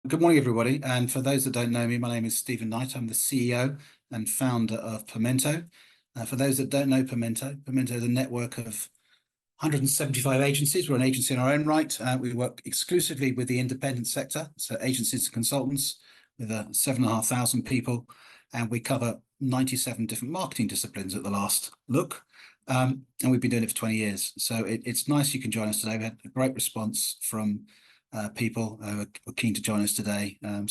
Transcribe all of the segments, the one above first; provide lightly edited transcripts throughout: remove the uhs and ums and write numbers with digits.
Good morning, everybody. And for those that don't know me, my name is Stephen Knight. I'm the CEO and founder of Pimento. For those that don't know Pimento is a network of 175 agencies. We're an agency in our own right. We work exclusively with the independent sector, so agencies and consultants with 7,500 people, and we cover 97 different marketing disciplines at the last look. And we've been doing it for 20 years. So it's nice you can join us today. We had a great response from people who are keen to join us today. No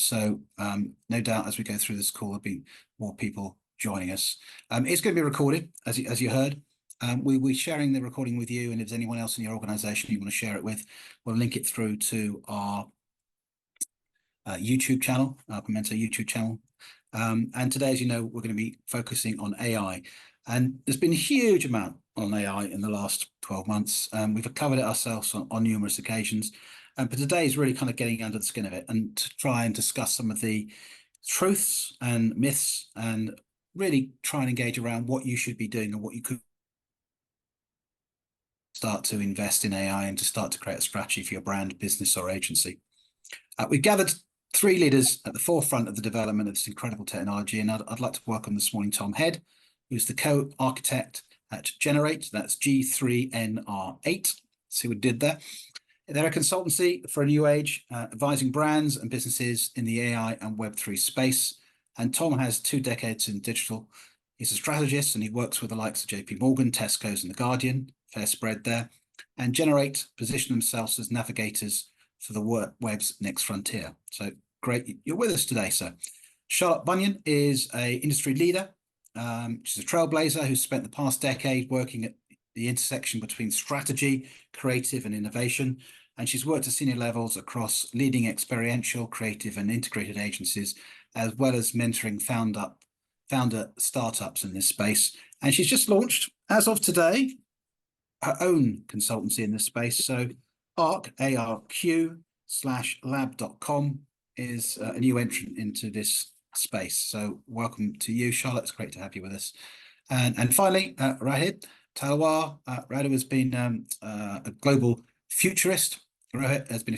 doubt as we go through this call, there'll be more people joining us. It's going to be recorded, as you heard. We're sharing the recording with you, and if there's anyone else in your organization you want to share it with, we'll link it through to our YouTube channel, our Pimento YouTube channel. And today, as you know, we're going to be focusing on AI. And there's been a huge amount on AI in the last 12 months. We've covered it ourselves on numerous occasions. But today is really kind of getting under the skin of it and to try and discuss some of the truths and myths and really try and engage around what you should be doing and what you could start to invest in AI and to start to create a strategy for your brand, business, or agency. We've gathered three leaders at the forefront of the development of this incredible technology, and I'd like to welcome this morning Tom Head, who's the co-architect at Generate. That's G3NR8. See what we did there. They're a consultancy for a new age, advising brands and businesses in the AI and Web3 space. And Tom has 2 decades in digital. He's a strategist and he works with the likes of JP Morgan, Tesco's and The Guardian, fair spread there. And Generate position themselves as navigators for the web's next frontier. So great, you're with us today, sir. Charlotte Bunyan is an industry leader. She's a trailblazer who's spent the past decade working at the intersection between strategy, creative and innovation. And she's worked at senior levels across leading experiential, creative and integrated agencies, as well as mentoring founder startups in this space. And she's just launched, as of today, her own consultancy in this space. So ARQ/lab.com is a new entrant into this space. So welcome to you, Charlotte. It's great to have you with us. And finally, Rahid Talwar. Rahid has been a global futurist. Rahid has been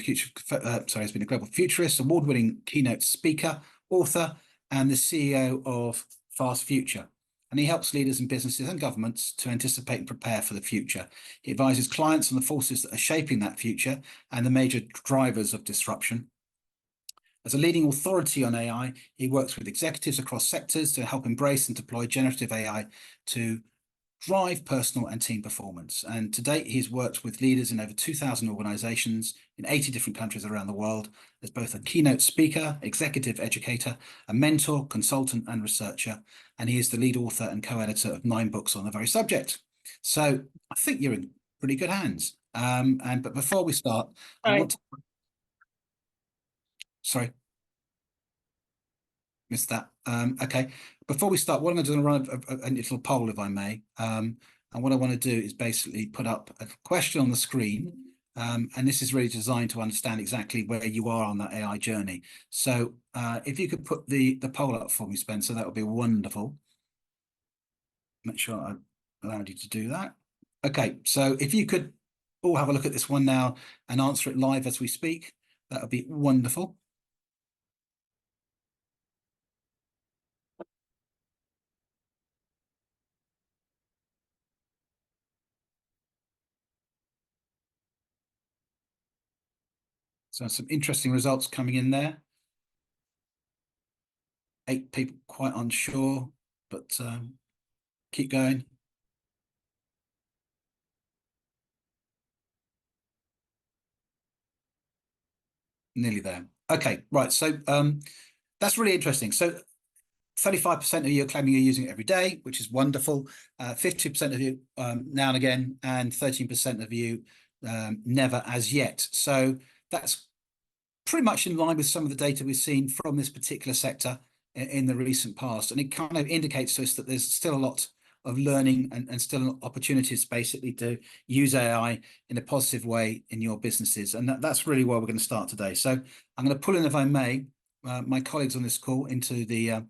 a global futurist, award-winning keynote speaker, author, and the CEO of Fast Future. And he helps leaders in businesses and governments to anticipate and prepare for the future. He advises clients on the forces that are shaping that future and the major drivers of disruption. As a leading authority on AI, he works with executives across sectors to help embrace and deploy generative AI to drive personal and team performance. And to date, he's worked with leaders in over 2,000 organizations in 80 different countries around the world as both a keynote speaker, executive educator, a mentor, consultant, and researcher. And he is the lead author and co-editor of 9 books on the very subject. So I think you're in pretty good hands. But before we start, I want to... Sorry. Missed that. Okay. Before we start, what I'm going to do is run a little poll, if I may. And what I want to do is basically put up a question on the screen. And this is really designed to understand exactly where you are on that AI journey. So if you could put the poll up for me, Spencer, that would be wonderful. Make sure I allowed you to do that. Okay. So if you could all have a look at this one now and answer it live as we speak, that would be wonderful. So some interesting results coming in there. 8 people quite unsure, but keep going. Nearly there. Okay, right. So that's really interesting. So 35% of you are claiming you're using it every day, which is wonderful. 50% of you now and again, and 13% of you never as yet. So that's pretty much in line with some of the data we've seen from this particular sector in the recent past. And it kind of indicates to us that there's still a lot of learning and still opportunities basically to use AI in a positive way in your businesses. And that's really where we're going to start today. So I'm going to pull in, if I may, my colleagues on this call into the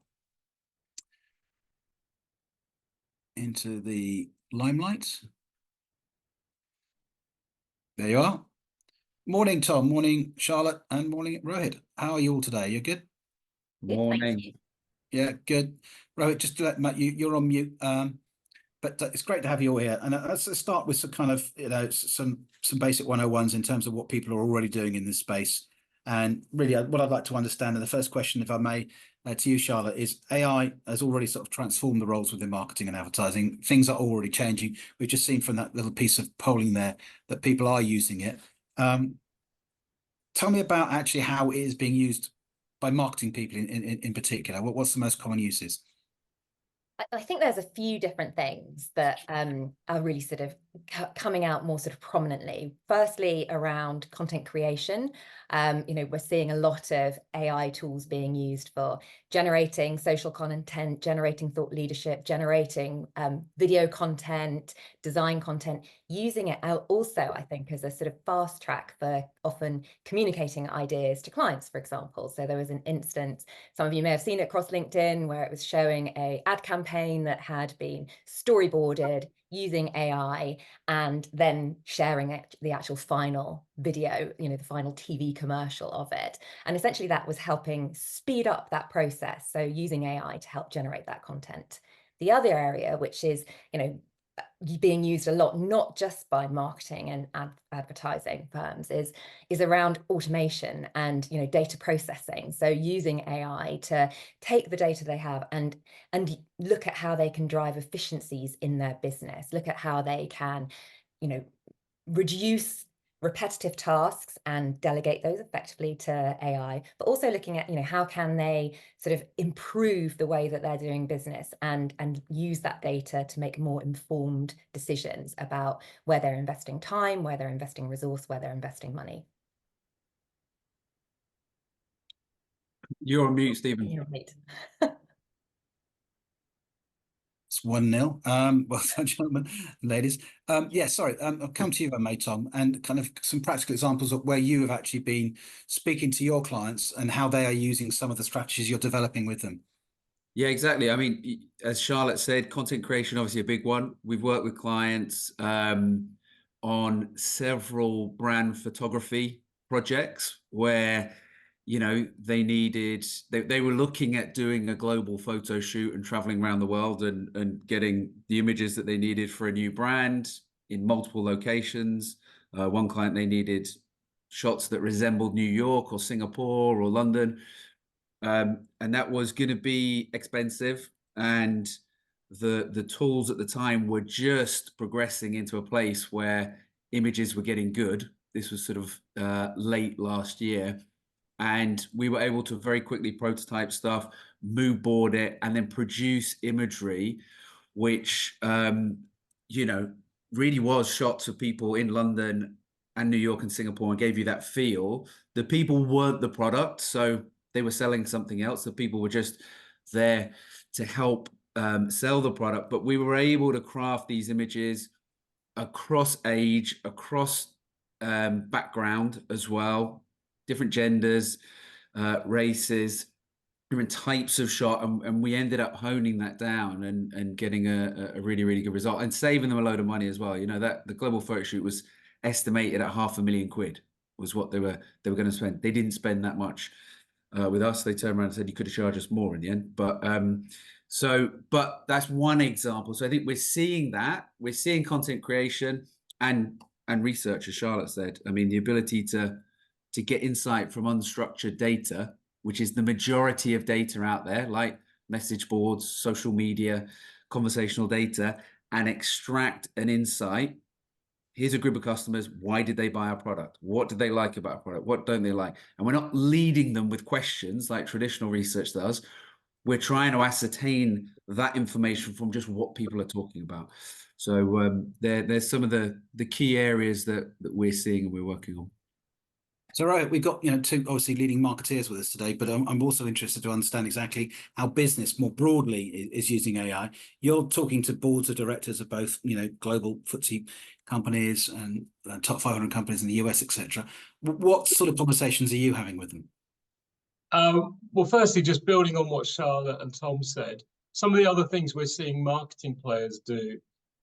limelight. There you are. Morning, Tom. Morning, Charlotte, and morning, Rohit. How are you all today? You good? Good, thank Morning. you. Yeah, good. Rohit, just to let Matt, you're on mute. But it's great to have you all here. And let's start with some kind of, some basic 101s in terms of what people are already doing in this space. And really, what I'd like to understand, and the first question, if I may, to you, Charlotte, is AI has already sort of transformed the roles within marketing and advertising. Things are already changing. We've just seen from that little piece of polling there that people are using it. Tell me about actually how it is being used by marketing people in particular. What's the most common uses? I think there's a few different things that are really sort of coming out more sort of prominently. Firstly, around content creation. We're seeing a lot of AI tools being used for generating social content, generating thought leadership, generating video content, design content, using it out also, I think, as a sort of fast track for often communicating ideas to clients, for example. So there was an instance, some of you may have seen it across LinkedIn, where it was showing an ad campaign that had been storyboarded using AI and then sharing it, the actual final video, the final TV commercial of it. And essentially that was helping speed up that process. So using AI to help generate that content. The other area, which is, being used a lot, not just by marketing and advertising firms, is around automation and data processing. So using AI to take the data they have and look at how they can drive efficiencies in their business, look at how they can reduce repetitive tasks and delegate those effectively to AI, but also looking at, how can they sort of improve the way that they're doing business and use that data to make more informed decisions about where they're investing time, where they're investing resource, where they're investing money. You're on mute, Stephen. You're right. It's 1-0. Well done, gentlemen and ladies. Yeah, sorry. I'll come to you, if I may, Tom, and kind of some practical examples of where you have actually been speaking to your clients and how they are using some of the strategies you're developing with them. Yeah, exactly. I mean, as Charlotte said, content creation, obviously a big one. We've worked with clients on several brand photography projects where, they were looking at doing a global photo shoot and traveling around the world and getting the images that they needed for a new brand in multiple locations. One client, they needed shots that resembled New York or Singapore or London. And that was going to be expensive, and the tools at the time were just progressing into a place where images were getting good. This was sort of late last year, and we were able to very quickly prototype stuff, mood board it, and then produce imagery which really was shots of people in London and New York and Singapore, and gave you that feel. The people weren't the product, so they were selling something else. The people were just there to help sell the product. But we were able to craft these images across age, across background as well, different genders, races, different types of shot, and we ended up honing that down and getting a really, really good result, and saving them a load of money as well. That the global photo shoot was estimated at £500,000 was what they were going to spend. They didn't spend that much with us. They turned around and said you could have charged us more in the end. But that's one example. So I think we're seeing content creation and research, as Charlotte said. I mean, the ability to get insight from unstructured data, which is the majority of data out there, like message boards, social media, conversational data, and extract an insight. Here's a group of customers. Why did they buy our product? What do they like about our product? What don't they like? And we're not leading them with questions like traditional research does. We're trying to ascertain that information from just what people are talking about. So there's some of the key areas that we're seeing and we're working on. So, right, we've got two obviously leading marketeers with us today, but I'm also interested to understand exactly how business more broadly is using AI. You're talking to boards of directors of both global FTSE companies and top 500 companies in the US, etc. What sort of conversations are you having with them? Well, firstly, just building on what Charlotte and Tom said, some of the other things we're seeing marketing players do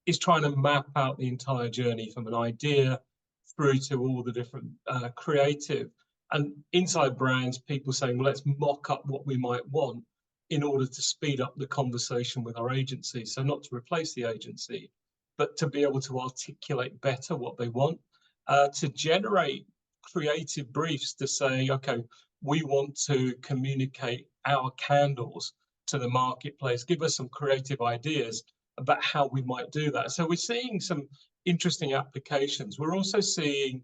is trying to map out the entire journey from an idea through to all the different creative. And inside brands, people saying, well, let's mock up what we might want in order to speed up the conversation with our agency. So not to replace the agency, but to be able to articulate better what they want, to generate creative briefs to say, okay, we want to communicate our candles to the marketplace. Give us some creative ideas about how we might do that. So we're seeing some interesting applications. We're also seeing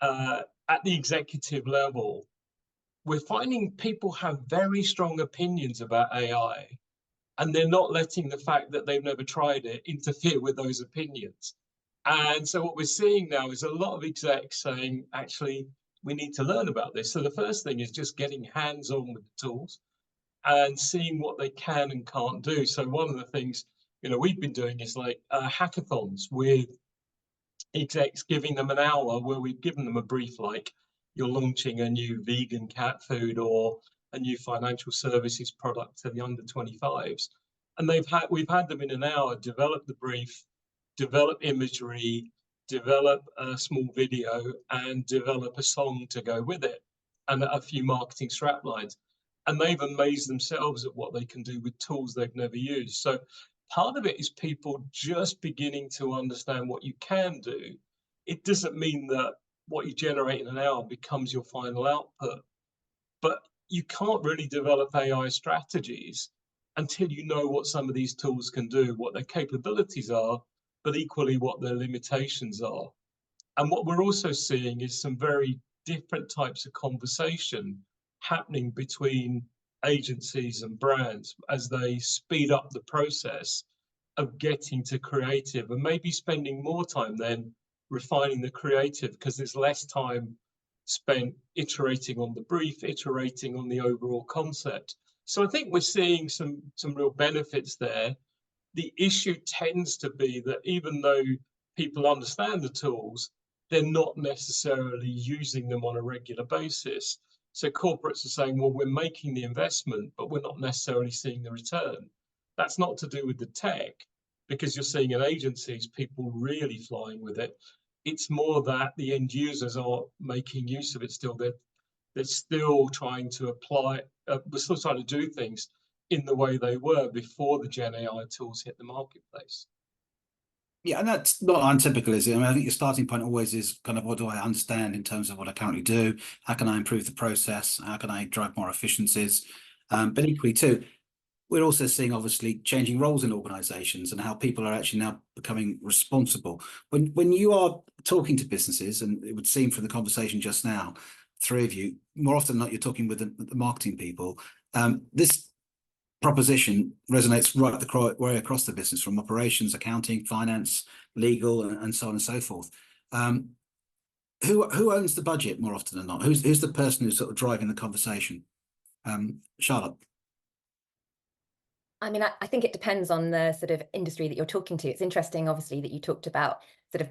at the executive level, we're finding people have very strong opinions about AI, and they're not letting the fact that they've never tried it interfere with those opinions. And so what we're seeing now is a lot of execs saying, actually, we need to learn about this. So the first thing is just getting hands-on with the tools and seeing what they can and can't do. So one of the things, we've been doing is like hackathons with execs, giving them an hour where we've given them a brief, like you're launching a new vegan cat food or a new financial services product to the under 25s. And we've had them in an hour develop the brief, develop imagery, develop a small video, and develop a song to go with it, and a few marketing strap lines. And they've amazed themselves at what they can do with tools they've never used. So part of it is people just beginning to understand what you can do. It doesn't mean that what you generate in an hour becomes your final output, but you can't really develop AI strategies until you know what some of these tools can do, what their capabilities are, but equally what their limitations are. And what we're also seeing is some very different types of conversation happening between agencies and brands as they speed up the process of getting to creative, and maybe spending more time then refining the creative, because there's less time spent iterating on the brief, iterating on the overall concept. So I think we're seeing some real benefits there. The issue tends to be that even though people understand the tools, they're not necessarily using them on a regular basis. So corporates are saying, well, we're making the investment, but we're not necessarily seeing the return. That's not to do with the tech, because you're seeing in agencies, people really flying with it. It's more that the end users are making use of it still. They're still trying to apply, we're still trying to do things in the way they were before the Gen AI tools hit the marketplace. Yeah, and that's not untypical, is it? I mean, I think your starting point always is kind of, what do I understand in terms of what I currently do? How can I improve the process? How can I drive more efficiencies? But equally too, we're also seeing obviously changing roles in organizations and how people are actually now becoming responsible. When you are talking to businesses, and it would seem from the conversation just now, three of you, more often than not, you're talking with the marketing people. This proposition resonates right the way across the business, from operations, accounting, finance, legal, and so on and so forth. Who owns the budget more often than not? Who's the person who's sort of driving the conversation? Charlotte. I mean, I think it depends on the sort of industry that you're talking to. It's interesting, obviously, that you talked about sort of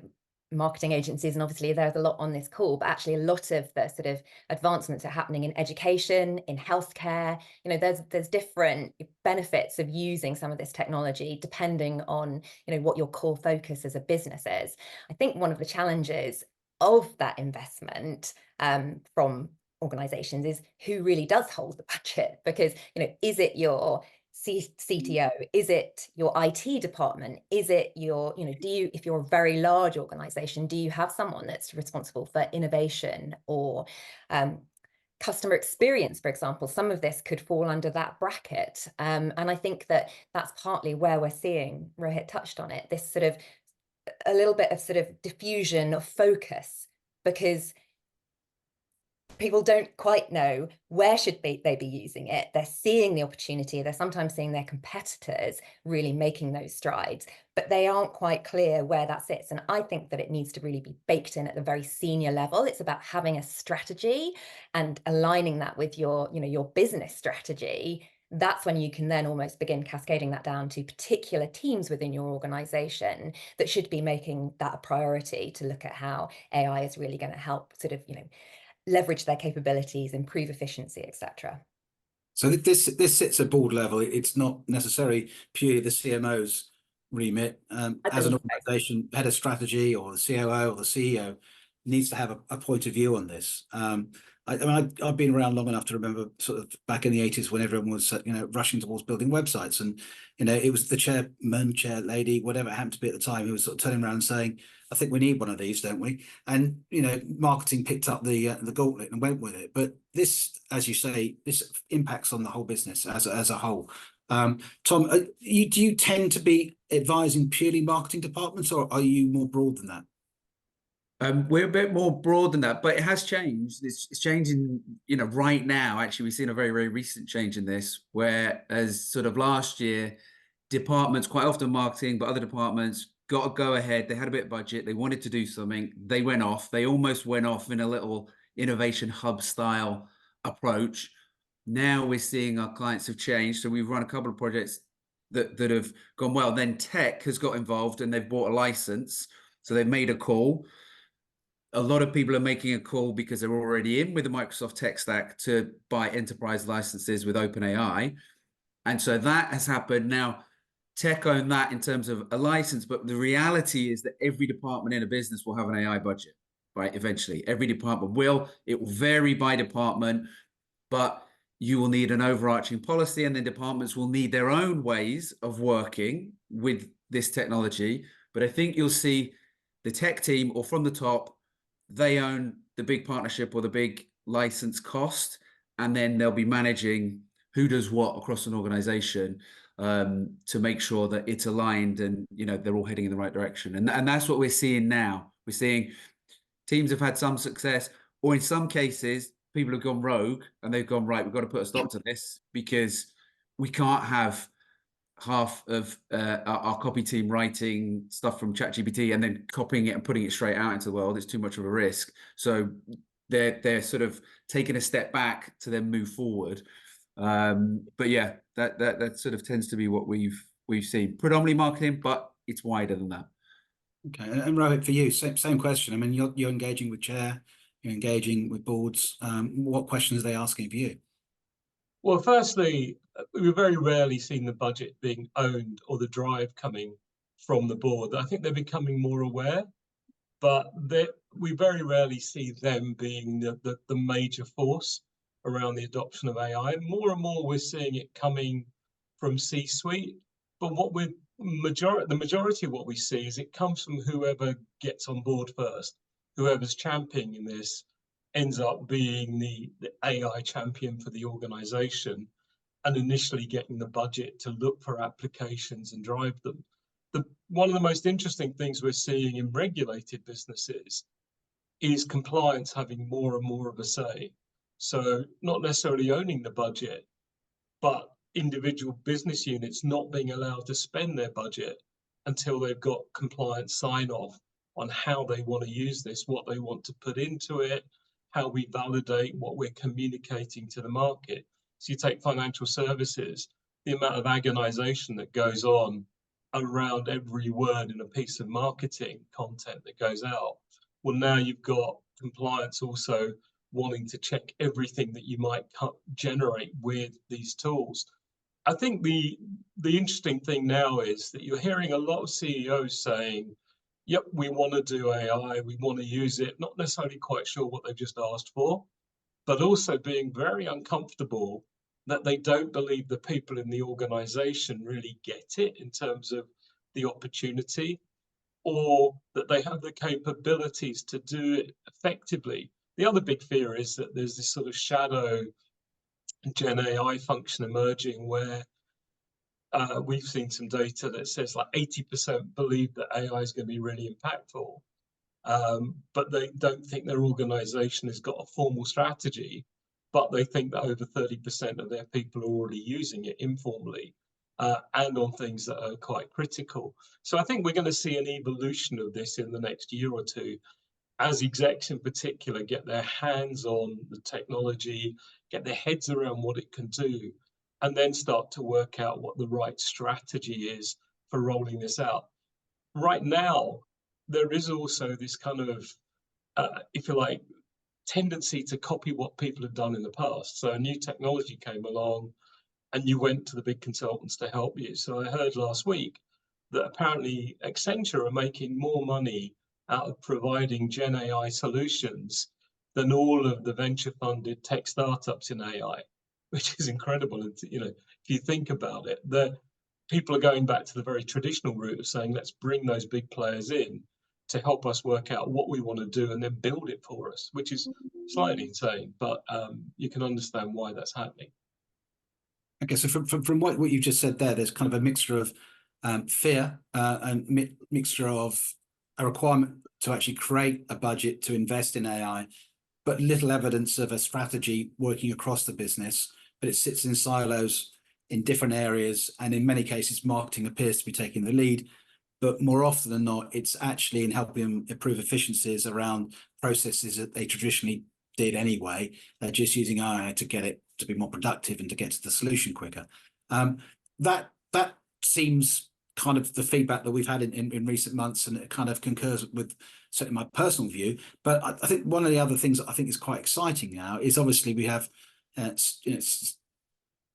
marketing agencies, and obviously there's a lot on this call, but actually a lot of the sort of advancements are happening in education, in healthcare. There's different benefits of using some of this technology depending on what your core focus as a business is. I think one of the challenges of that investment from organizations is who really does hold the budget, because is it your CTO? Is it your IT department? Is it your, if you're a very large organization, do you have someone that's responsible for innovation or customer experience, for example? Some of this could fall under that bracket. And I think that that's partly where we're seeing, Rohit touched on it, this sort of a little bit of sort of diffusion of focus, because people don't quite know where should they be using it. They're seeing the opportunity. They're sometimes seeing their competitors really making those strides, but they aren't quite clear where that sits. And I think that it needs to really be baked in at the very senior level. It's about having a strategy and aligning that with your business strategy. That's when you can then almost begin cascading that down to particular teams within your organization that should be making that a priority, to look at how AI is really going to help sort of, leverage their capabilities, improve efficiency, etc. So this sits at board level. It's not necessarily purely the CMO's remit. As an organization, head of strategy or the COO or the CEO, needs to have a point of view on this. I mean, I've been around long enough to remember sort of back in the 80s when everyone was, rushing towards building websites, and it was the chair lady, whatever it happened to be at the time, who was sort of turning around and saying, "I think we need one of these, don't we?" And marketing picked up the gauntlet and went with it. But this, as you say, this impacts on the whole business as a whole. Tom, do you tend to be advising purely marketing departments, or are you more broad than that? We're a bit more broad than that, but it has changed. It's changing, right now. Actually, we've seen a very, very recent change in this, where as sort of last year, departments, quite often marketing, but other departments got to go ahead. They had a bit of budget. They wanted to do something. They went off. They almost went off in a little innovation hub style approach. Now we're seeing our clients have changed. So we've run a couple of projects that have gone well. Then tech has got involved and they've bought a license. So they've made a call. A lot of people are making a call because they're already in with the Microsoft tech stack to buy enterprise licenses with OpenAI. And so that has happened. Now, tech own that in terms of a license, but the reality is that every department in a business will have an AI budget, right? Eventually, every department will. It will vary by department, but you will need an overarching policy, and then departments will need their own ways of working with this technology. But I think you'll see the tech team, or from the top, they own the big partnership or the big license cost, and then they'll be managing who does what across an organization to make sure that it's aligned and they're all heading in the right direction. And that's what we're seeing now. We're seeing teams have had some success, or in some cases people have gone rogue and they've gone, right, we've got to put a stop to this, because we can't have half of our copy team writing stuff from ChatGPT and then copying it and putting it straight out into the world. It's too much of a risk. So they're sort of taking a step back to then move forward. But yeah, that sort of tends to be what we've seen. Predominantly marketing, but it's wider than that. Okay, and Rohit, for you, same question. I mean, you're engaging with chair, you're engaging with boards. What questions are they asking of you? Well, firstly, we've very rarely seen the budget being owned or the drive coming from the board. I think they're becoming more aware, but we very rarely see them being the major force around the adoption of AI. More and more, we're seeing it coming from C-suite. But the majority of what we see is it comes from whoever gets on board first. Whoever's championing this ends up being the AI champion for the organization, and initially getting the budget to look for applications and drive them. One of the most interesting things we're seeing in regulated businesses is compliance having more and more of a say. So not necessarily owning the budget, but individual business units not being allowed to spend their budget until they've got compliance sign-off on how they want to use this, what they want to put into it, how we validate what we're communicating to the market. So you take financial services, the amount of agonization that goes on around every word in a piece of marketing content that goes out. Well, now you've got compliance also wanting to check everything that you might generate with these tools. I think the interesting thing now is that you're hearing a lot of CEOs saying, yep, we want to do AI, we want to use it, not necessarily quite sure what they've just asked for, but also being very uncomfortable that they don't believe the people in the organization really get it in terms of the opportunity, or that they have the capabilities to do it effectively. The other big fear is that there's this sort of shadow Gen AI function emerging where we've seen some data that says like 80% believe that AI is going to be really impactful, but they don't think their organization has got a formal strategy, but they think that over 30% of their people are already using it informally and on things that are quite critical. So I think we're going to see an evolution of this in the next year or two, as execs in particular get their hands on the technology, get their heads around what it can do, and then start to work out what the right strategy is for rolling this out. Right now, there is also this kind of, if you like, tendency to copy what people have done in the past. So a new technology came along and you went to the big consultants to help you. So I heard last week that apparently Accenture are making more money out of providing Gen AI solutions than all of the venture funded tech startups in AI, which is incredible. And, you know, if you think about it, the people are going back to the very traditional route of saying, let's bring those big players in to help us work out what we want to do and then build it for us, which is slightly insane, but you can understand why that's happening. Okay, so from what you just said there, there's kind of a mixture of fear and mixture of a requirement to actually create a budget to invest in AI, but little evidence of a strategy working across the business, but it sits in silos in different areas, and in many cases, marketing appears to be taking the lead. But more often than not, it's actually in helping them improve efficiencies around processes that they traditionally did anyway. They're just using AI to get it to be more productive and to get to the solution quicker. That seems kind of the feedback that we've had in recent months, and it kind of concurs with certainly my personal view. But I think one of the other things that I think is quite exciting now is obviously we have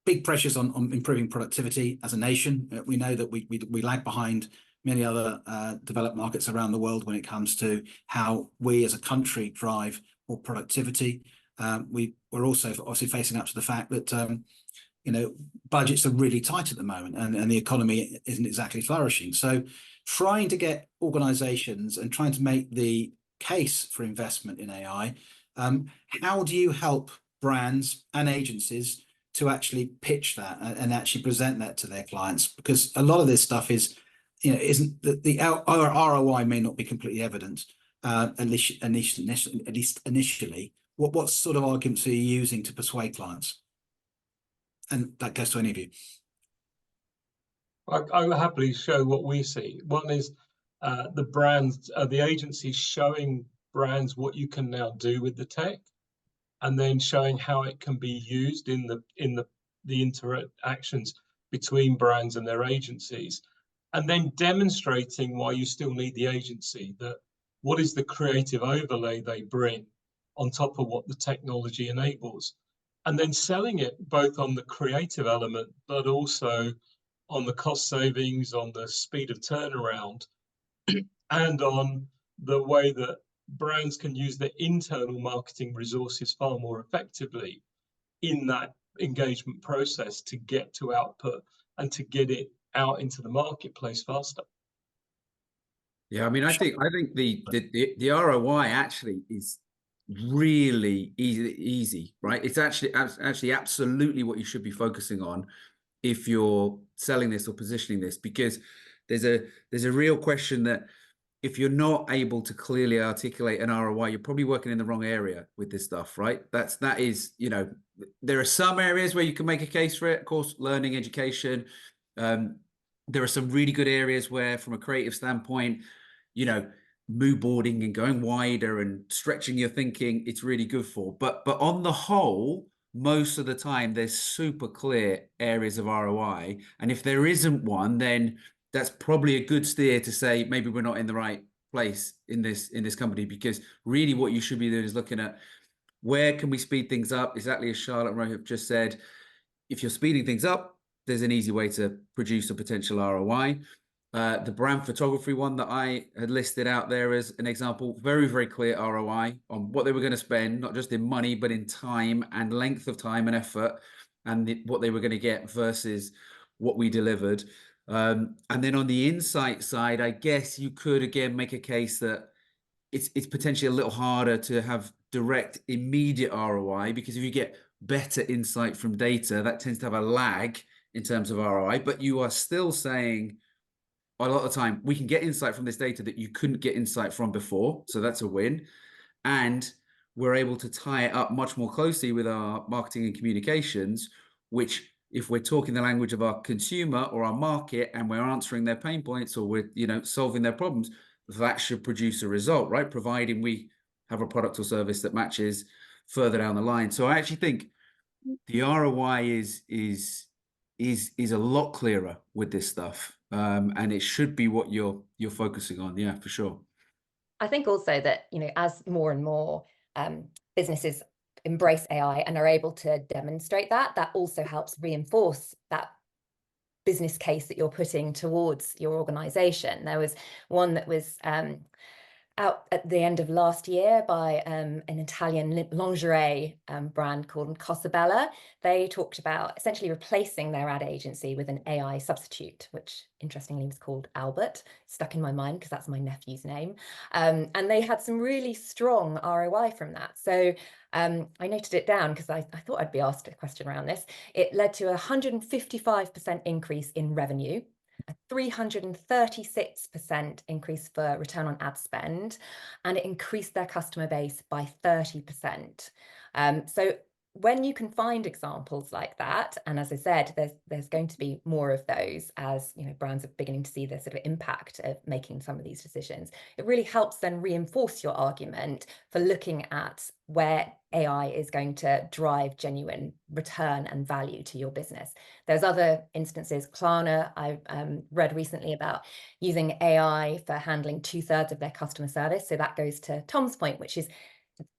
big pressures on improving productivity as a nation. We know that we lag behind many other developed markets around the world when it comes to how we as a country drive more productivity. We're also obviously facing up to the fact that you know, budgets are really tight at the moment, and the economy isn't exactly flourishing. So trying to get organizations and trying to make the case for investment in AI, how do you help brands and agencies to actually pitch that and actually present that to their clients? Because a lot of this stuff is, you know, isn't the ROI may not be completely evident, at least initially. What sort of arguments are you using to persuade clients? And that goes to any of you. I will happily show what we see. One is the brands, the agencies showing brands what you can now do with the tech, and then showing how it can be used in the interactions between brands and their agencies, and then demonstrating why you still need the agency, that what is the creative overlay they bring on top of what the technology enables, and then selling it both on the creative element, but also on the cost savings, on the speed of turnaround, and on the way that brands can use their internal marketing resources far more effectively in that engagement process to get to output and to get it out into the marketplace faster. Yeah, I mean, I think the ROI actually is really easy, right? It's actually absolutely what you should be focusing on if you're selling this or positioning this, because there's a real question that if you're not able to clearly articulate an ROI, you're probably working in the wrong area with this stuff, right? That is, you know, there are some areas where you can make a case for it, of course, learning, education. There are some really good areas where, from a creative standpoint, you know, mood boarding and going wider and stretching your thinking, it's really good for. But on the whole, most of the time, there's super clear areas of ROI. And if there isn't one, then that's probably a good steer to say maybe we're not in the right place in this company, because really what you should be doing is looking at where can we speed things up, exactly as Charlotte and Rohit just said. If you're speeding things up, there's an easy way to produce a potential ROI. The brand photography one that I had listed out there as an example, very, very clear ROI on what they were going to spend, not just in money, but in time and length of time and effort, and what they were going to get versus what we delivered. And then on the insight side, I guess you could again make a case that it's potentially a little harder to have direct, immediate ROI, because if you get better insight from data, that tends to have a lag in terms of ROI. But you are still saying, a lot of the time, we can get insight from this data that you couldn't get insight from before. So that's a win. And we're able to tie it up much more closely with our marketing and communications, which, if we're talking the language of our consumer or our market and we're answering their pain points, or we're, you know, solving their problems, that should produce a result, right? Providing we have a product or service that matches further down the line. So I actually think the ROI is a lot clearer with this stuff, and it should be what you're focusing on. Yeah, for sure. I think also that, you know, as more and more businesses embrace AI and are able to demonstrate that, that also helps reinforce that business case that you're putting towards your organization. There was one that was out at the end of last year by an Italian lingerie brand called Cosabella. They talked about essentially replacing their ad agency with an AI substitute, which interestingly was called Albert. Stuck in my mind because that's my nephew's name. And they had some really strong ROI from that. So I noted it down because I thought I'd be asked a question around this. It led to a 155% increase in revenue, a 336% increase for return on ad spend, and it increased their customer base by 30%. So when you can find examples like that, and as I said, there's going to be more of those as brands are beginning to see the sort of impact of making some of these decisions. It really helps then reinforce your argument for looking at where AI is going to drive genuine return and value to your business. There's other instances. Klarna, I read recently about using AI for handling 2/3 of their customer service. So that goes to Tom's point, which is,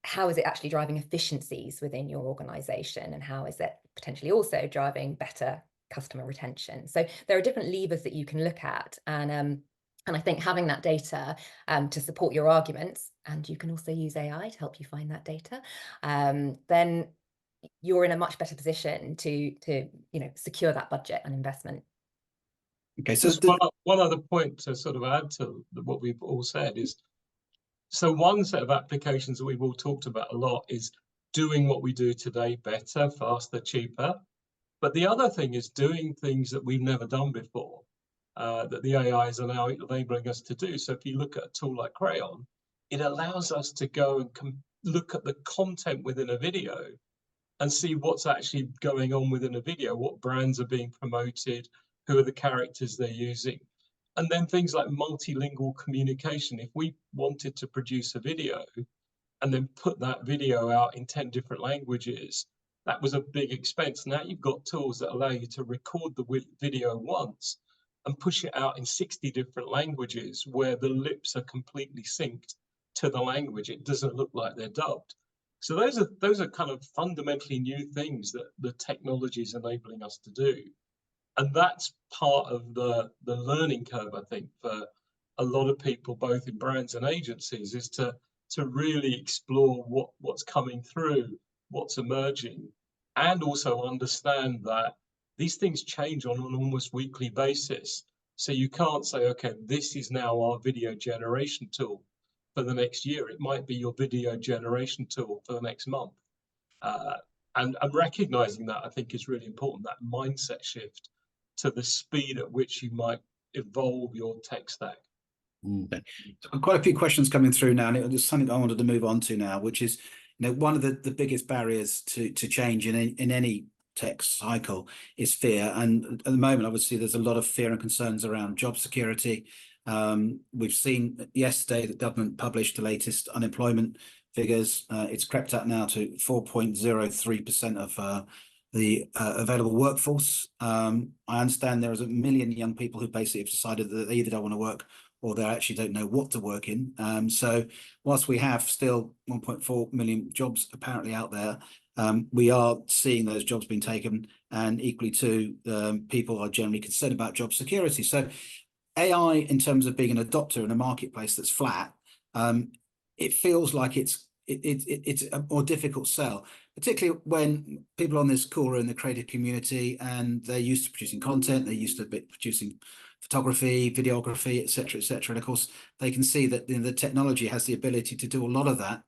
how is it actually driving efficiencies within your organization, and how is it potentially also driving better customer retention? So there are different levers that you can look at, and I think having that data to support your arguments, and you can also use AI to help you find that data, then you're in a much better position to secure that budget and investment. Okay, so just one other point to sort of add to what we've all said is, so one set of applications that we've all talked about a lot is doing what we do today better, faster, cheaper. But the other thing is doing things that we've never done before, that the AIs are now enabling us to do. So if you look at a tool like Crayon, it allows us to go and look at the content within a video and see what's actually going on within a video, what brands are being promoted, who are the characters they're using. And then things like multilingual communication. If we wanted to produce a video and then put that video out in 10 different languages, that was a big expense. Now you've got tools that allow you to record the video once and push it out in 60 different languages where the lips are completely synced to the language. It doesn't look like they're dubbed. So those are kind of fundamentally new things that the technology is enabling us to do. And that's part of the learning curve, I think, for a lot of people, both in brands and agencies, is to really explore what's coming through, what's emerging, and also understand that these things change on an almost weekly basis. So you can't say, okay, this is now our video generation tool for the next year. It might be your video generation tool for the next month. And recognizing that, I think, is really important, that mindset shift to the speed at which you might evolve your tech stack. Okay. So quite a few questions coming through now, and it's something I wanted to move on to now, which is, one of the biggest barriers to change in any tech cycle is fear. And at the moment, obviously, there's a lot of fear and concerns around job security. We've seen yesterday the government published the latest unemployment figures. It's crept up now to 4.03% of the available workforce. I understand there is 1 million young people who basically have decided that they either don't want to work or they actually don't know what to work in. So whilst we have still 1.4 million jobs apparently out there, we are seeing those jobs being taken, and equally too, people are generally concerned about job security. So AI, in terms of being an adopter in a marketplace that's flat, it feels like it's a more difficult sell, particularly when people on this call are in the creative community and they're used to producing content, they're used to producing photography, videography, etc., etc. And of course, they can see that the technology has the ability to do a lot of that,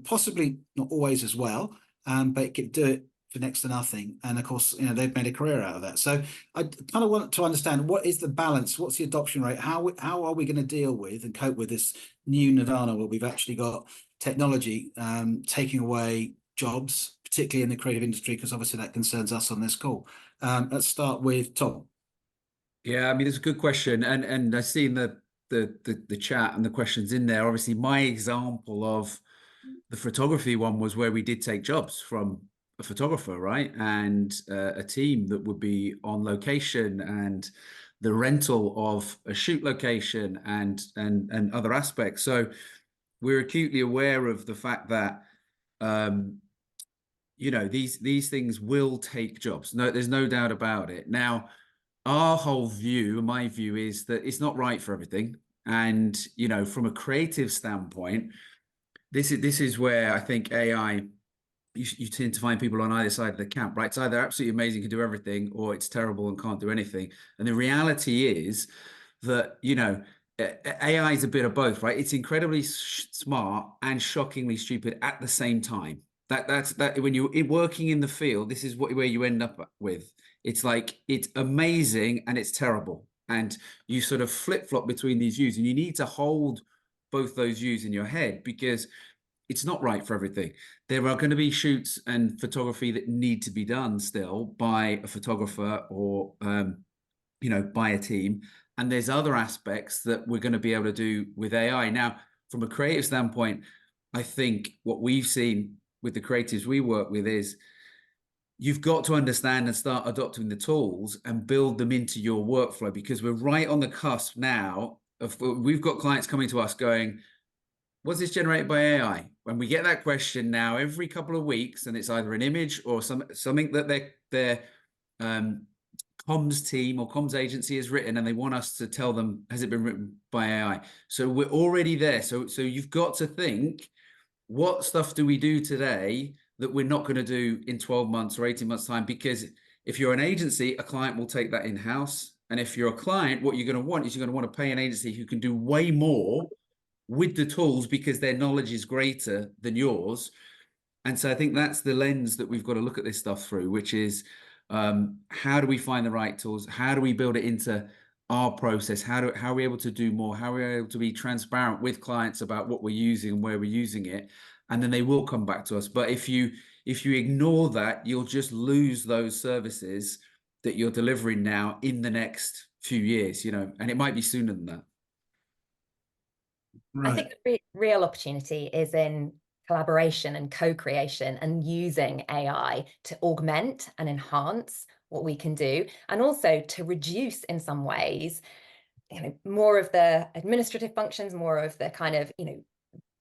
possibly not always as well, but it can do it for next to nothing. And of course, they've made a career out of that. So I kind of want to understand, what is the balance? What's the adoption rate? How are we going to deal with and cope with this new nirvana where we've actually got technology taking away jobs, particularly in the creative industry, because obviously that concerns us on this call. Let's start with Tom. Yeah, I mean, it's a good question, and I see in the chat and the questions in there. Obviously, my example of the photography one was where we did take jobs from a photographer, right, and a team that would be on location, and the rental of a shoot location, and other aspects. So we're acutely aware of the fact that these things will take jobs. No, there's no doubt about it. Now, our whole view, my view, is that it's not right for everything. And, you know, from a creative standpoint, this is where I think AI, you tend to find people on either side of the camp, right? It's either absolutely amazing, can do everything, or it's terrible and can't do anything. And the reality is that, you know, AI is a bit of both, right? It's incredibly smart and shockingly stupid at the same time. That's when you're working in the field, this is where you end up with. It's like, it's amazing and it's terrible. And you sort of flip-flop between these views, and you need to hold both those views in your head, because it's not right for everything. There are going to be shoots and photography that need to be done still by a photographer or, you know, by a team. And there's other aspects that we're going to be able to do with AI. Now, from a creative standpoint, I think what we've seen with the creatives we work with is you've got to understand and start adopting the tools and build them into your workflow, because we're right on the cusp now of, we've got clients coming to us going, was this generated by AI? When we get that question now every couple of weeks, and it's either an image or something that their comms team or comms agency has written, and they want us to tell them, has it been written by AI? So we're already there. So you've got to think, what stuff do we do today that we're not going to do in 12 months or 18 months time? Because if you're an agency, a client will take that in-house. And if you're a client, what you're going to want is you're going to want to pay an agency who can do way more with the tools, because their knowledge is greater than yours. And so I think that's the lens that we've got to look at this stuff through, which is, how do we find the right tools? How do we build it into our process? How are we able to do more? How are we able to be transparent with clients about what we're using and where we're using it? And then they will come back to us. But if you ignore that, you'll just lose those services that you're delivering now in the next few years, you know, and it might be sooner than that. I think the real opportunity is in collaboration and co-creation, and using AI to augment and enhance what we can do, and also to reduce, in some ways, you know, more of the administrative functions, more of the kind of, you know,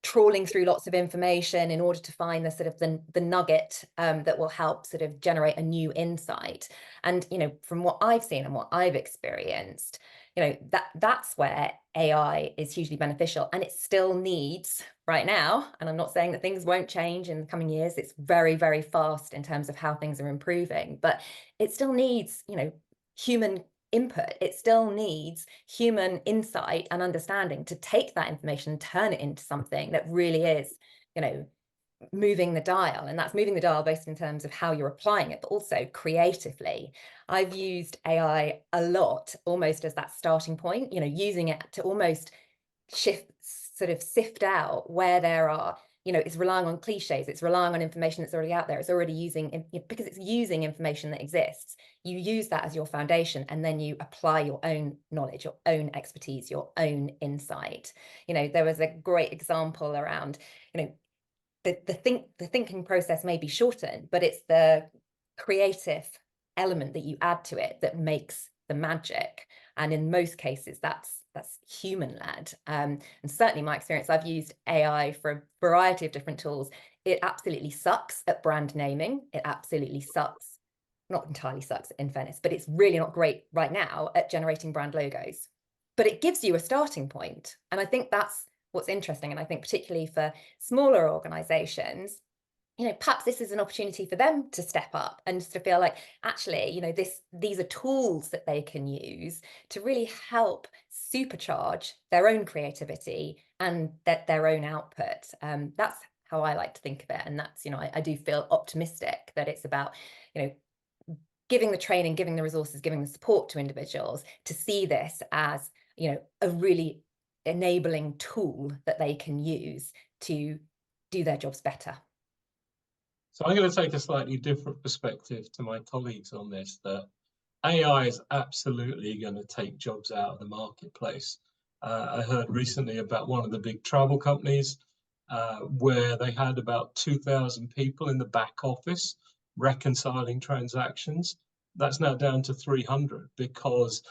trawling through lots of information in order to find the sort of the nugget that will help sort of generate a new insight. And, you know, from what I've seen and what I've experienced, you know, that's where AI is hugely beneficial. And it still needs, right now, and I'm not saying that things won't change in the coming years, it's very, very fast in terms of how things are improving, but it still needs, you know, human input. It still needs human insight and understanding to take that information and turn it into something that really is, you know, moving the dial. And that's moving the dial both in terms of how you're applying it, but also creatively. I've used AI a lot, almost as that starting point, you know, using it to almost sift out where there are, you know, it's relying on cliches, it's relying on information that's already out there, it's already using, because it's using information that exists, you use that as your foundation, and then you apply your own knowledge, your own expertise, your own insight. You know, there was a great example around, you know, the thinking process may be shortened, but it's the creative element that you add to it that makes the magic. And in most cases, that's human led. And certainly my experience, I've used AI for a variety of different tools. It absolutely sucks at brand naming. It absolutely sucks, not entirely sucks in fairness, but it's really not great right now at generating brand logos. But it gives you a starting point. And I think that's what's interesting. And I think particularly for smaller organizations, you know, perhaps this is an opportunity for them to step up and just to feel like, actually, you know, these are tools that they can use to really help supercharge their own creativity and their own output. That's how I like to think of it. And that's, you know, I do feel optimistic that it's about, you know, giving the training, giving the resources, giving the support to individuals to see this as, you know, a really enabling tool that they can use to do their jobs better. So I'm going to take a slightly different perspective to my colleagues on this, that AI is absolutely going to take jobs out of the marketplace. I heard recently about one of the big travel companies where they had about 2,000 people in the back office reconciling transactions. That's now down to 300 because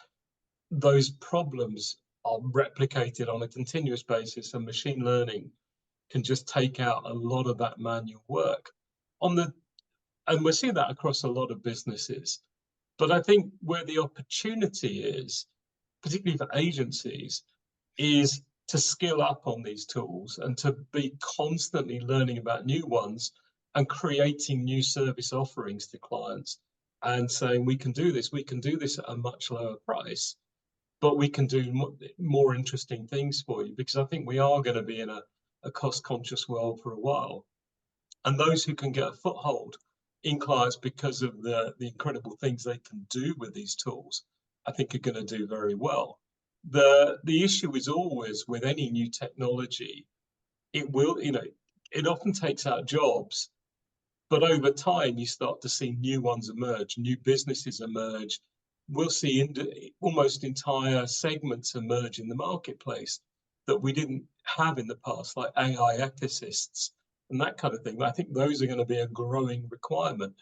those problems are replicated on a continuous basis, and machine learning can just take out a lot of that manual work. And we're seeing that across a lot of businesses. But I think where the opportunity is, particularly for agencies, is to skill up on these tools and to be constantly learning about new ones and creating new service offerings to clients and saying, we can do this at a much lower price, but we can do more interesting things for you, because I think we are going to be in a cost-conscious world for a while. And those who can get a foothold in clients because of the incredible things they can do with these tools, I think are going to do very well. The issue is always with any new technology, it will, it often takes out jobs, but over time you start to see new ones emerge, new businesses emerge. We'll see almost entire segments emerge in the marketplace that we didn't have in the past, like AI ethicists and that kind of thing. I think those are going to be a growing requirement.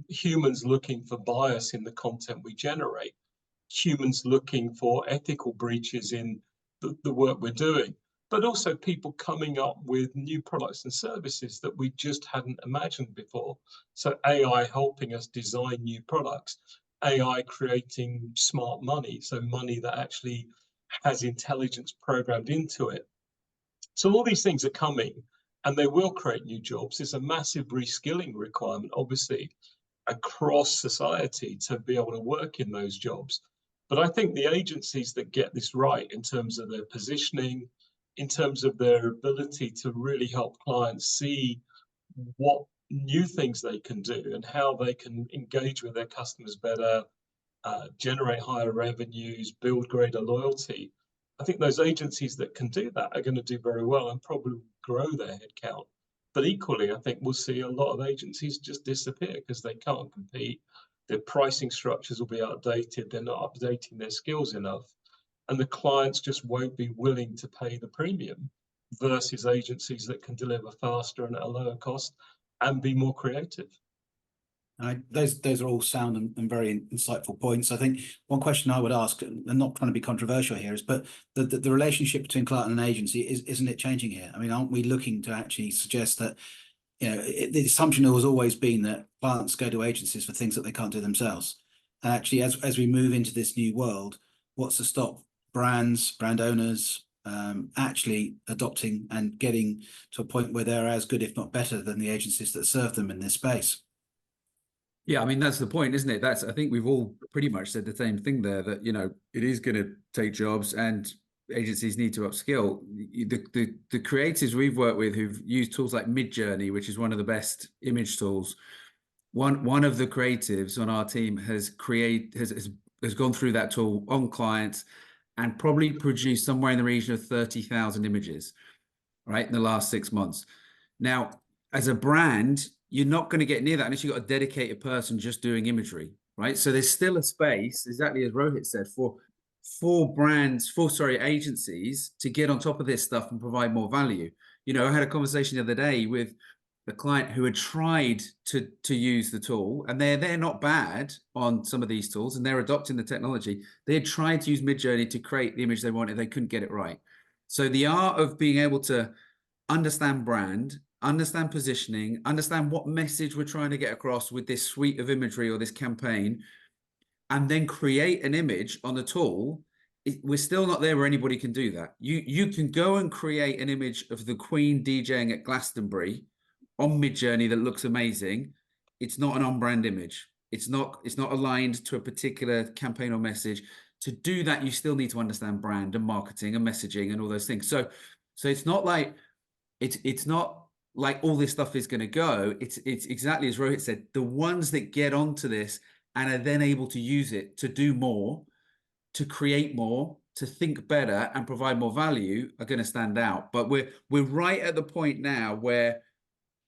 Humans looking for bias in the content we generate, humans looking for ethical breaches in the work we're doing, but also people coming up with new products and services that we just hadn't imagined before. So AI helping us design new products, AI creating smart money, so money that actually has intelligence programmed into it. So all these things are coming, and they will create new jobs. It's a massive reskilling requirement, obviously, across society to be able to work in those jobs. But I think the agencies that get this right in terms of their positioning, in terms of their ability to really help clients see what new things they can do and how they can engage with their customers better, generate higher revenues, build greater loyalty. I think those agencies that can do that are going to do very well and probably grow their headcount. But equally, I think we'll see a lot of agencies just disappear because they can't compete. Their pricing structures will be outdated. They're not updating their skills enough. And the clients just won't be willing to pay the premium versus agencies that can deliver faster and at a lower cost and be more creative. Those are all sound and very insightful points. I think one question I would ask, and not trying to be controversial here, is but the relationship between client and agency, isn't it changing here? I mean, aren't we looking to actually suggest that, the assumption has always been that clients go to agencies for things that they can't do themselves. And actually, as we move into this new world, what's to stop brand owners actually adopting and getting to a point where they're as good, if not better, than the agencies that serve them in this space? Yeah, I mean, that's the point, isn't it? I think we've all pretty much said the same thing there, that, it is going to take jobs and agencies need to upskill. The creatives we've worked with who've used tools like Midjourney, which is one of the best image tools. One of the creatives on our team has gone through that tool on clients and probably produced somewhere in the region of 30,000 images, right, in the last 6 months. Now, as a brand, you're not going to get near that unless you've got a dedicated person just doing imagery, right? So there's still a space, exactly as Rohit said, for agencies to get on top of this stuff and provide more value. I had a conversation the other day with a client who had tried to use the tool, and they're not bad on some of these tools, and they're adopting the technology. They had tried to use Midjourney to create the image they wanted. They couldn't get it right. So the art of being able to understand brand, understand positioning, understand what message we're trying to get across with this suite of imagery or this campaign, and then create an image on the tool, we're still not there where anybody can do that. You can go and create an image of the Queen DJing at Glastonbury on Midjourney that looks amazing. It's not an on-brand image. It's not aligned to a particular campaign or message. To do that, you still need to understand brand and marketing and messaging and all those things. So it's not like all this stuff is going to go. It's exactly as Rohit said. The ones that get onto this and are then able to use it to do more, to create more, to think better and provide more value are going to stand out. But we're right at the point now where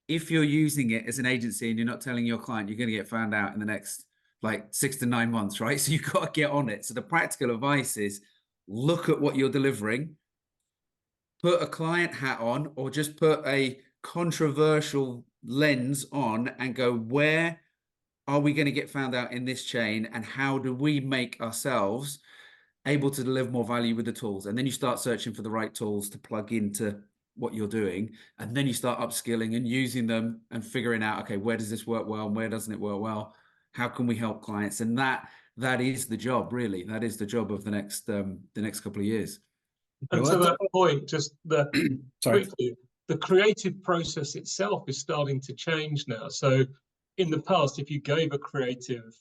if you're using it as an agency and you're not telling your client, you're going to get found out in the next 6 to 9 months, right? So you've got to get on it. So the practical advice is look at what you're delivering, put a client hat on, or just put a controversial lens on and go, where are we going to get found out in this chain? And how do we make ourselves able to deliver more value with the tools? And then you start searching for the right tools to plug into what you're doing. And then you start upskilling and using them and figuring out, okay, where does this work well? And where doesn't it work well? How can we help clients? And that is the job, really. That is the job of the next couple of years. And to that point, just Sorry. quickly, the creative process itself is starting to change now. So in the past, if you gave a creative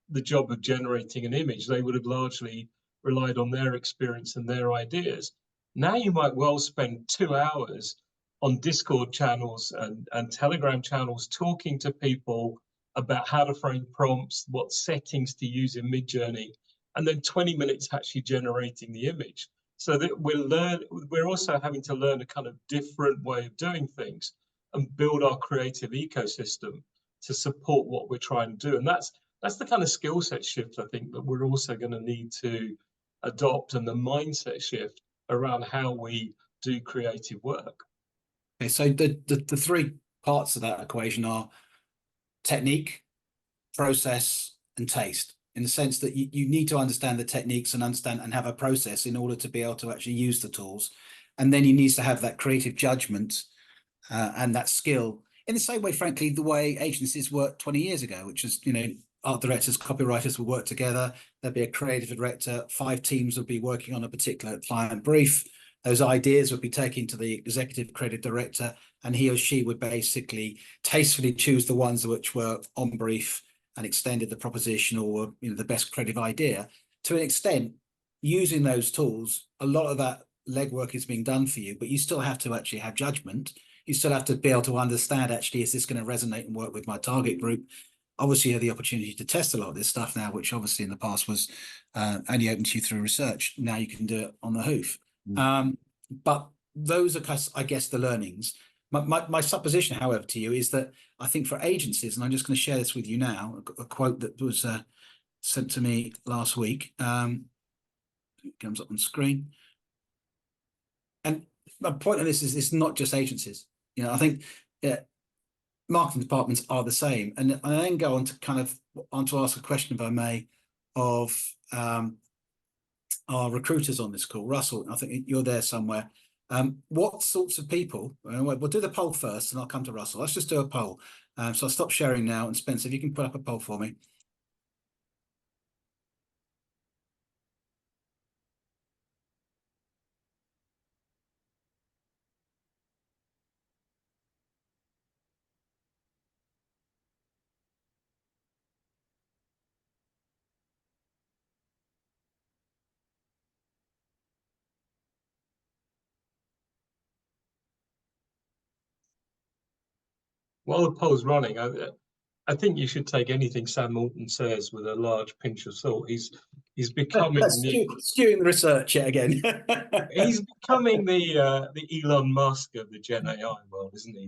the job of generating an image, they would have largely relied on their experience and their ideas. Now you might well spend 2 hours on Discord channels and Telegram channels talking to people about how to frame prompts, what settings to use in Midjourney, and then 20 minutes actually generating the image. So that we're also having to learn a kind of different way of doing things and build our creative ecosystem to support what we're trying to do. And that's the kind of skill set shift, I think, that we're also going to need to adopt, and the mindset shift around how we do creative work. Okay, so the three parts of that equation are technique, process, and taste, in the sense that you need to understand the techniques and understand and have a process in order to be able to actually use the tools. And then you need to have that creative judgment and that skill, in the same way, frankly, the way agencies worked 20 years ago, which is, art directors, copywriters would work together. There'd be a creative director, 5 teams would be working on a particular client brief. Those ideas would be taken to the executive creative director, and he or she would basically tastefully choose the ones which were on brief and extended the proposition, or the best creative idea. To an extent, using those tools, a lot of that legwork is being done for you, but you still have to actually have judgment. You still have to be able to understand, actually, is this going to resonate and work with my target group? Obviously, you have the opportunity to test a lot of this stuff now, which obviously in the past was only open to you through research. Now you can do it on the hoof. But those are, I guess, the learnings. My supposition, however, to you is that I think for agencies, and I'm just going to share this with you now, a quote that was sent to me last week. It comes up on screen. And my point on this is it's not just agencies. I think marketing departments are the same. And I then go on to ask a question, if I may, of our recruiters on this call. Russell, I think you're there somewhere. What sorts of people, we'll do the poll first and I'll come to Russell. Let's just do a poll. So I'll stop sharing now, and Spencer, if you can put up a poll for me. While the poll's running, I think you should take anything Sam Moulton says with a large pinch of salt. He's becoming skewing the research yet again. He's becoming the Elon Musk of the Gen AI world, isn't he?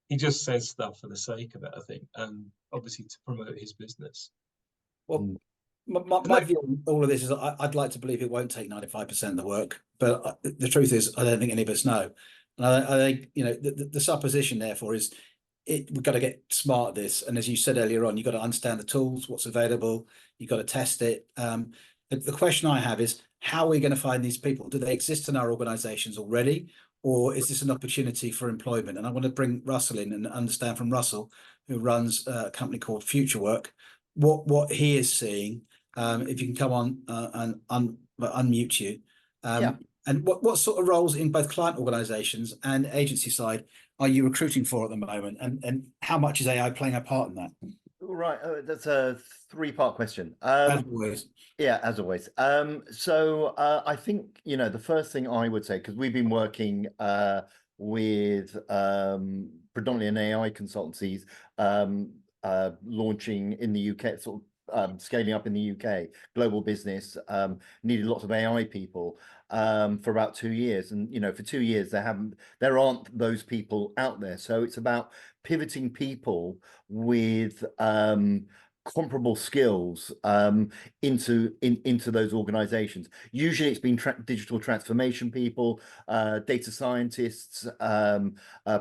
He just says stuff for the sake of it, I think, and obviously to promote his business. Well, my view on all of this is I'd like to believe it won't take 95% of the work, but the truth is I don't think any of us know. And I think the supposition therefore is we've got to get smart at this. And as you said earlier on, you've got to understand the tools, what's available, you've got to test it. The question I have is, how are we going to find these people? Do they exist in our organizations already, or is this an opportunity for employment? And I want to bring Russell in and understand from Russell, who runs a company called Future Work, what he is seeing. If you can come on and unmute you. Yeah. And what sort of roles in both client organizations and agency side are you recruiting for at the moment? And how much is AI playing a part in that? Right. That's a 3-part question. As always. Yeah, as always. So I think, the first thing I would say, because we've been working with predominantly an AI consultancies launching in the UK, sort of scaling up in the UK, global business, needed lots of AI people for about 2 years. And, for 2 years, there aren't those people out there. So it's about pivoting people with comparable skills into those organizations. Usually it's been digital transformation people, data scientists,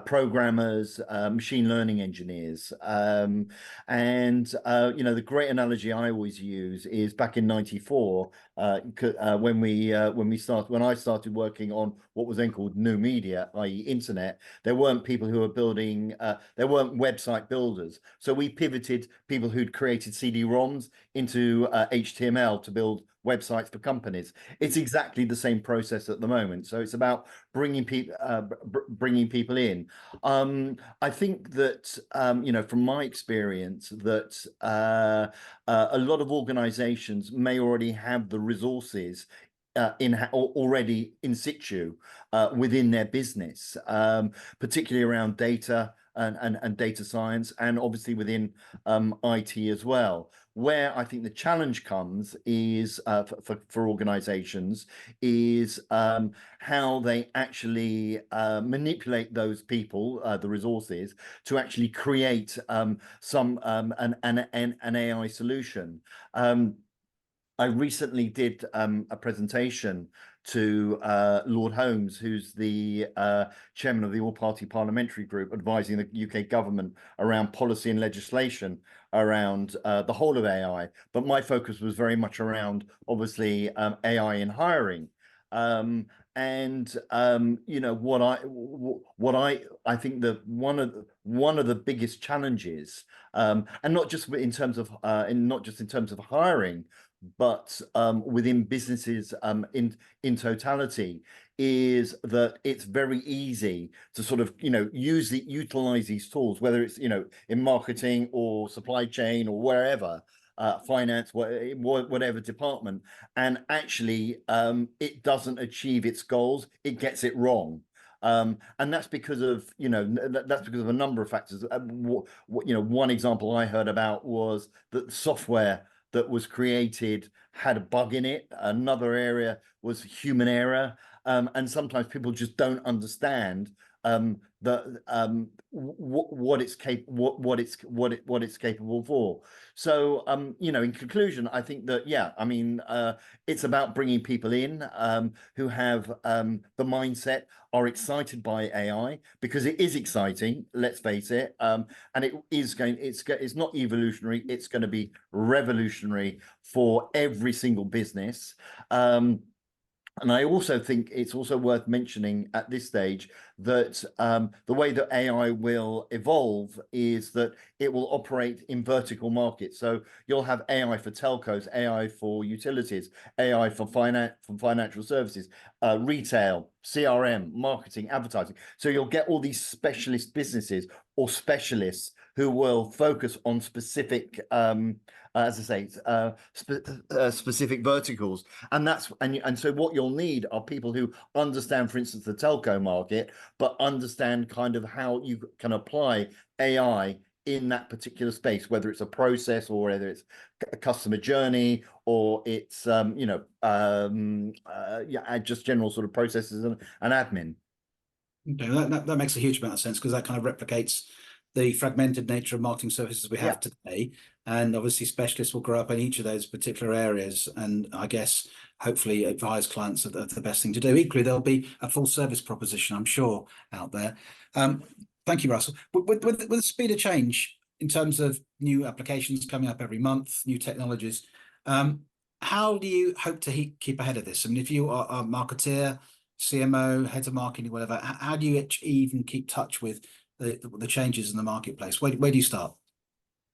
programmers, machine learning engineers. And the great analogy I always use is back in '94, when I started working on what was then called new media, i.e. internet, there weren't people who were building, there weren't website builders. So we pivoted people who'd created integrated CD-ROMs into HTML to build websites for companies. It's exactly the same process at the moment. So it's about bringing people in. I think that you know, from my experience, that a lot of organizations may already have the resources already in situ within their business, particularly around data and data science, and obviously within IT as well. Where I think the challenge comes is for organizations is how they actually manipulate those people, the resources, to actually create an AI solution. I recently did a presentation to Lord Holmes, who's the chairman of the All-Party Parliamentary Group, advising the UK government around policy and legislation around the whole of AI. But my focus was very much around, obviously, AI in hiring. You know, I think that one of the biggest challenges, and not just in terms of hiring, but within businesses in totality, is that it's very easy to sort of, you know, utilize these tools, whether it's, you know, in marketing or supply chain or wherever, finance, whatever department, and actually it doesn't achieve its goals, it gets it wrong. And that's because of, you know, that's because of a number of factors. You know, one example I heard about was that the software that was created had a bug in it. Another area was human error, and sometimes people just don't understand what it's capable for. So you know, in conclusion, I think that, yeah, I mean, it's about bringing people in who have the mindset, are excited by AI, because it is exciting, let's face it, and it's not evolutionary, it's going to be revolutionary for every single business. And I also think it's also worth mentioning at this stage that the way that AI will evolve is that it will operate in vertical markets. So you'll have AI for telcos, AI for utilities, AI for financial services, retail, CRM, marketing, advertising. So you'll get all these specialist businesses or specialists who will focus on specific, as I say, specific verticals. And so what you'll need are people who understand, for instance, the telco market, but understand kind of how you can apply AI in that particular space, whether it's a process or whether it's a customer journey or it's you know, yeah, just general sort of processes and admin. Okay, that makes a huge amount of sense, because that kind of replicates the fragmented nature of marketing services we have today. And obviously specialists will grow up in each of those particular areas, and I guess hopefully advise clients that the best thing to do. Equally, there'll be a full service proposition, I'm sure, out there. Thank you, Russell. With the speed of change in terms of new applications coming up every month, new technologies, how do you hope to keep ahead of this? I mean, if you are a marketeer, CMO, head of marketing, whatever, how do you even keep touch with the changes in the marketplace? Where do you start?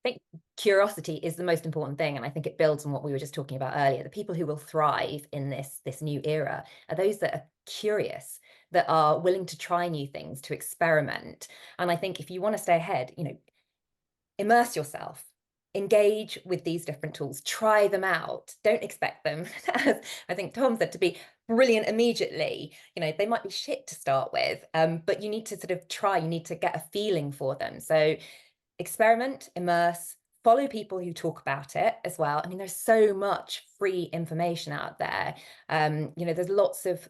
I think curiosity is the most important thing, and I think it builds on what we were just talking about earlier. The people who will thrive in this new era are those that are curious, that are willing to try new things, to experiment. And I think if you want to stay ahead, you know, immerse yourself, engage with these different tools, try them out. Don't expect them, as I think Tom said, to be brilliant immediately. You know, they might be shit to start with, but you need to sort of try, you need to get a feeling for them. So experiment, immerse, follow people who talk about it as well. I mean, there's so much free information out there. You know, there's lots of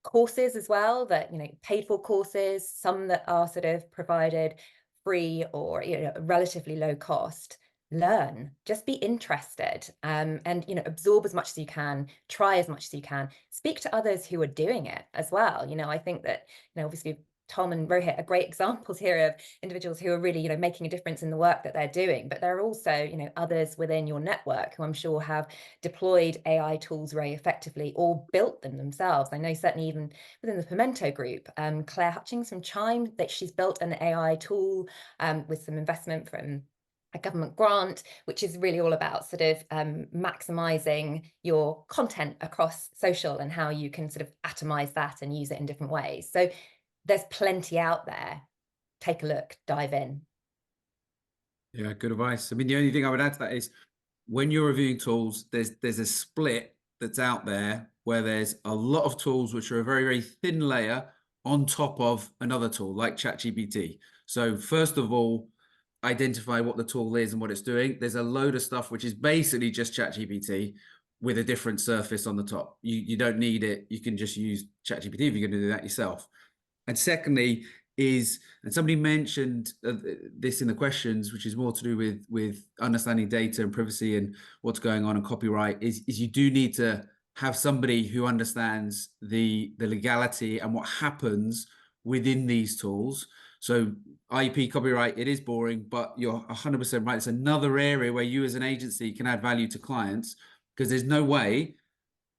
courses as well, that, you know, paid for courses, some that are sort of provided free or, you know, relatively low cost. Learn, just be interested, and, you know, absorb as much as you can, try as much as you can, speak to others who are doing it as well. You know, I think that, you know, obviously Tom and Rohit are great examples here of individuals who are really, you know, making a difference in the work that they're doing. But there are also, you know, others within your network who I'm sure have deployed AI tools very effectively or built them themselves. I know certainly even within the Pimento group, Claire Hutchings from Chime, that she's built an AI tool with some investment from a government grant, which is really all about sort of maximizing your content across social and how you can sort of atomize that and use it in different ways. So there's plenty out there. Take a look, dive in. Yeah, good advice. I mean, the only thing I would add to that is when you're reviewing tools, there's a split that's out there where there's a lot of tools which are a very, very thin layer on top of another tool like ChatGPT. So first of all, identify what the tool is and what it's doing. There's a load of stuff which is basically just ChatGPT with a different surface on the top. You don't need it. You can just use ChatGPT if you're going to do that yourself. And secondly, and somebody mentioned this in the questions, which is more to do with understanding data and privacy and what's going on in copyright, is you do need to have somebody who understands the legality and what happens within these tools. So IP copyright, it is boring, but you're 100% right. It's another area where you as an agency can add value to clients, because there's no way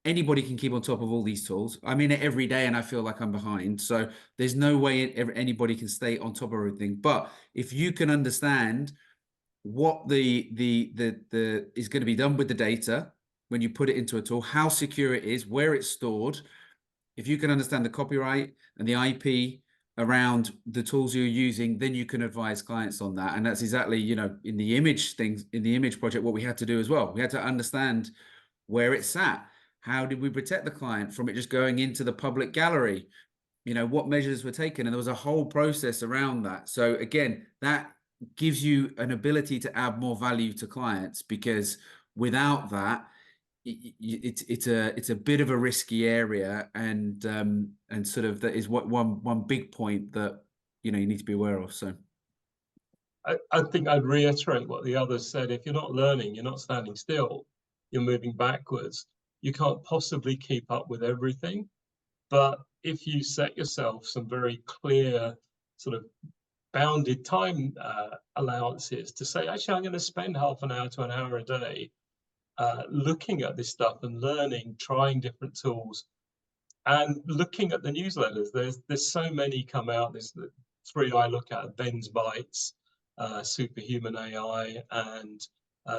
anybody can keep on top of all these tools. I'm in it every day and I feel like I'm behind. So there's no way anybody can stay on top of everything. But if you can understand what the is going to be done with the data when you put it into a tool, how secure it is, where it's stored, if you can understand the copyright and the IP around the tools you're using, then you can advise clients on that. And that's exactly, you know, in the image things, in the image project, what we had to do as well. We had to understand where it sat. How did we protect the client from it just going into the public gallery? You know, what measures were taken? And there was a whole process around that. So again, that gives you an ability to add more value to clients, because without that, it's a bit of a risky area, and sort of that is what one big point that, you know, you need to be aware of. So I think I'd reiterate what the others said. If you're not learning, you're not standing still, you're moving backwards. You can't possibly keep up with everything. But if you set yourself some very clear sort of bounded time allowances to say, actually, I'm going to spend half an hour to an hour a day looking at this stuff and learning, trying different tools, and looking at the newsletters. There's so many come out. There's the 3 I look at: Ben's Bites, Superhuman AI, and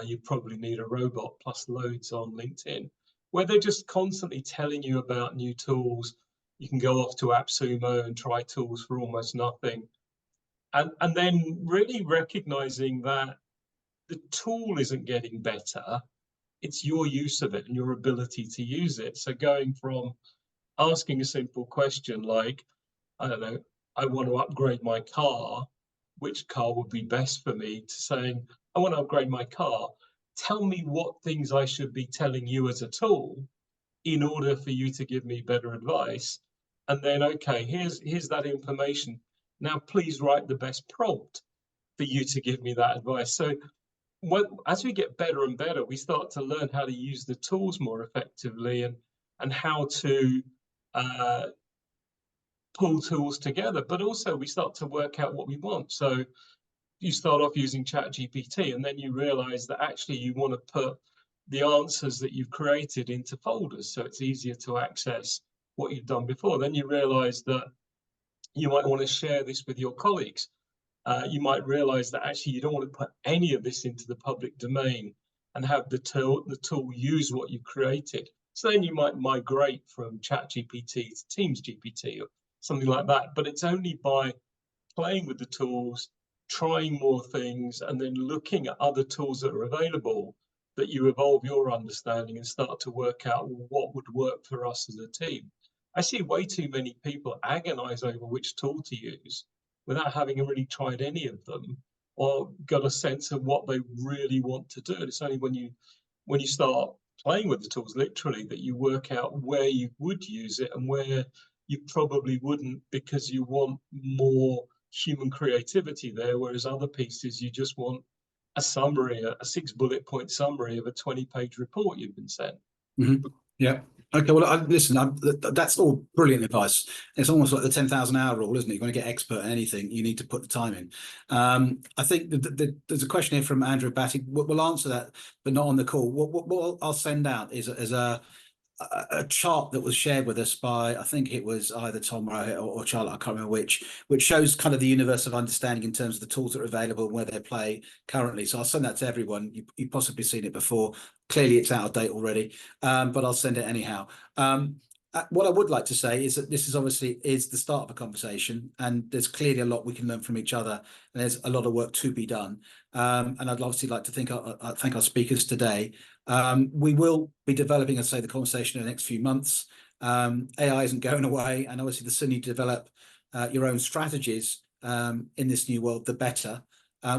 you probably need a robot, plus loads on LinkedIn, where they're just constantly telling you about new tools. You can go off to AppSumo and try tools for almost nothing. And then really recognizing that the tool isn't getting better, it's your use of it and your ability to use it. So going from asking a simple question like, I don't know, I want to upgrade my car, which car would be best for me, to saying, I want to upgrade my car. Tell me what things I should be telling you as a tool in order for you to give me better advice. And then, okay, here's that information. Now, please write the best prompt for you to give me that advice. So as we get better and better, we start to learn how to use the tools more effectively, and how to pull tools together. But also we start to work out what we want. So you start off using ChatGPT, and then you realize that actually you want to put the answers that you've created into folders, so it's easier to access what you've done before. Then you realize that you might want to share this with your colleagues. You might realize that actually you don't want to put any of this into the public domain and have the tool use what you've created. So then you might migrate from ChatGPT to Teams GPT or something like that. But it's only by playing with the tools, trying more things, and then looking at other tools that are available that you evolve your understanding and start to work out what would work for us as a team. I see way too many people agonize over which tool to use without having really tried any of them or got a sense of what they really want to do. And it's only when you start playing with the tools, literally, that you work out where you would use it and where you probably wouldn't, because you want more human creativity there, whereas other pieces you just want a summary, a 6 bullet point summary of a 20-page report you've been sent. Mm-hmm. Yeah. Okay. Well, listen, that's all brilliant advice. It's almost like the 10,000 hour rule, isn't it? You're going to get expert at anything, you need to put the time in. I think there's a question here from Andrew Batty. We'll answer that, but not on the call. What I'll send out is a a chart that was shared with us by, I think it was either Tom or Charlotte, I can't remember which shows kind of the universe of understanding in terms of the tools that are available and where they play currently. So I'll send that to everyone. You've possibly seen it before. Clearly it's out of date already, but I'll send it anyhow. What I would like to say is that this is obviously the start of a conversation, and there's clearly a lot we can learn from each other, and there's a lot of work to be done. And I'd obviously like to thank our speakers today. We will be developing, as I say, the conversation in the next few months. AI isn't going away, and obviously the sooner you develop your own strategies in this new world, the better.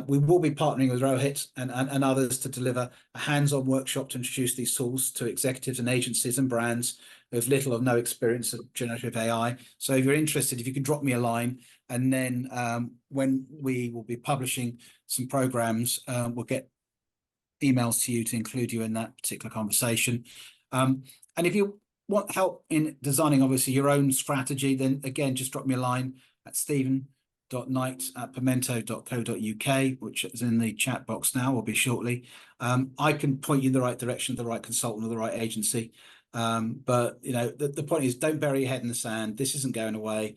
We will be partnering with Rohit and others to deliver a hands-on workshop to introduce these tools to executives and agencies and brands who have little or no experience of generative AI. So if you're interested, if you can drop me a line, and then when we will be publishing some programs, we'll get emails to you to include you in that particular conversation. And if you want help in designing, obviously, your own strategy, then again, just drop me a line at stephen.knight@pimento.co.uk, which is in the chat box now, will be shortly. I can point you in the right direction, the right consultant or the right agency. But the point is, don't bury your head in the sand. This isn't going away.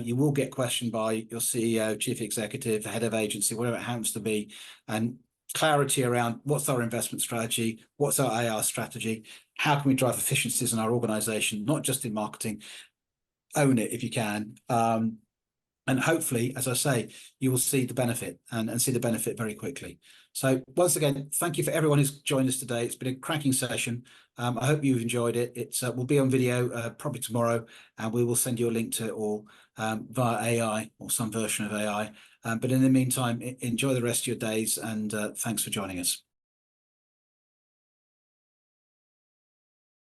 You will get questioned by your CEO, chief executive, head of agency, whatever it happens to be, and clarity around what's our investment strategy, what's our AI strategy, how can we drive efficiencies in our organization, not just in marketing. Own it if you can. And hopefully, as I say, you will see the benefit and see the benefit very quickly. So once again, thank you for everyone who's joined us today. It's been a cracking session. I hope you've enjoyed it. It will be on video probably tomorrow, and we will send you a link to it all via AI or some version of AI. But in the meantime, enjoy the rest of your days, and thanks for joining us.